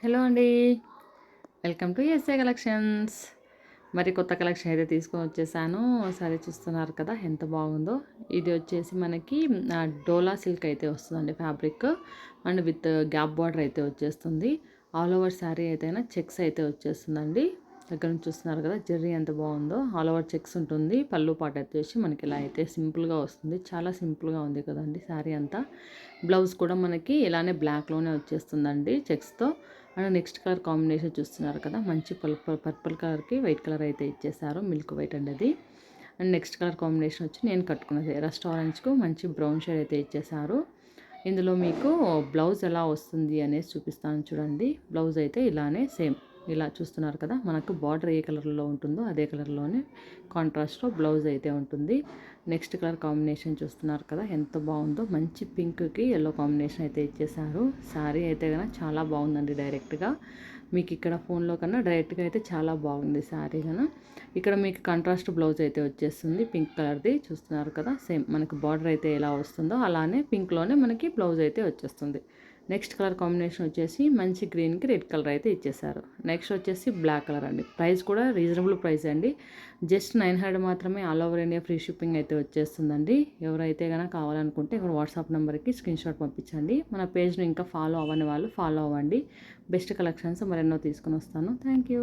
Hello అండి. Welcome to SA Collections. మరి కొత్త కలెక్షన్ అయితే తీసుకొని వచ్చేసాను. సారీ చూస్తున్నారు కదా ఎంత బాగుందో. ఇది వచ్చేసి మనకి డోలా సిల్క్ అయితే వస్తుందండి fabric. And with gap border అయితే వచ్చేస్తుంది. ఆల్ ఓవర్ శారీ అయితేనా చెక్స్ అయితే వచ్చేస్తుందండి. దగ్గర నుంచి చూస్తున్నారు కదా జెర్రీ ఎంత బాగుందో. ఆల్ ఓవర్ చెక్స్ ఉంటుంది. పళ్ళు పాట వచ్చేసి మనకి ఇలా అయితే సింపుల్గా వస్తుంది. చాలా సింపుల్గా ఉంది కదండి శారీ అంతా. బ్లౌజ్ కూడా మనకి ఇలానే బ్లాక్లోనే వచ్చేస్తుందండి చెక్స్తో. అండ్ నెక్స్ట్ కలర్ కాంబినేషన్ చూస్తున్నారు కదా మంచి పర్పుల్ కలర్కి వైట్ కలర్ అయితే ఇచ్చేసారు. మిల్క్ వైట్ అండి అది. అండ్ నెక్స్ట్ కలర్ కాంబినేషన్ వచ్చి నేను కట్టుకున్నది రస్ట్ ఆరెంజ్కు మంచి బ్రౌన్ షేడ్ అయితే ఇచ్చేసారు. ఇందులో మీకు బ్లౌజ్ ఎలా వస్తుంది అనేసి చూపిస్తాను చూడండి. బ్లౌజ్ అయితే ఇలానే సేమ్ ఇలా చూస్తున్నారు కదా మనకు బార్డర్ ఏ కలర్లో ఉంటుందో అదే కలర్లోనే కాంట్రాస్ట్లో బ్లౌజ్ అయితే ఉంటుంది. నెక్స్ట్ కలర్ కాంబినేషన్ చూస్తున్నారు కదా ఎంత బాగుందో. మంచి పింక్కి ఎల్లో కాంబినేషన్ అయితే ఇచ్చేసారు. శారీ అయితే కనుక చాలా బాగుందండి. డైరెక్ట్గా మీకు ఇక్కడ ఫోన్లో కన్నా డైరెక్ట్గా అయితే చాలా బాగుంది శారీ కన్నా. ఇక్కడ మీకు కాంట్రాస్ట్ బ్లౌజ్ అయితే వచ్చేస్తుంది పింక్ కలర్ది చూస్తున్నారు కదా. సేమ్ మనకి బార్డర్ అయితే ఎలా వస్తుందో అలానే పింక్లోనే మనకి బ్లౌజ్ అయితే వచ్చేస్తుంది. నెక్స్ట్ కలర్ కాంబినేషన్ వచ్చేసి మంచి గ్రీన్కి రెడ్ కలర్ అయితే ఇచ్చేసారు. నెక్స్ట్ వచ్చేసి బ్లాక్ కలర్ అండి. ప్రైస్ కూడా రీజనబుల్ ప్రైస్ అండి. జస్ట్ 900 మాత్రమే. All over India free shipping అయితే వచ్చేస్తుందండి. ఎవరైతే కనుక కావాలనుకుంటే ఇక్కడ వాట్సాప్ నెంబర్కి స్క్రీన్ షాట్ పంపించండి. మన పేజ్ను ఇంకా ఫాలో అవ్వని వాళ్ళు ఫాలో అవ్వండి. బెస్ట్ కలెక్షన్స్ మరెన్నో తీసుకుని వస్తాను. Thank you.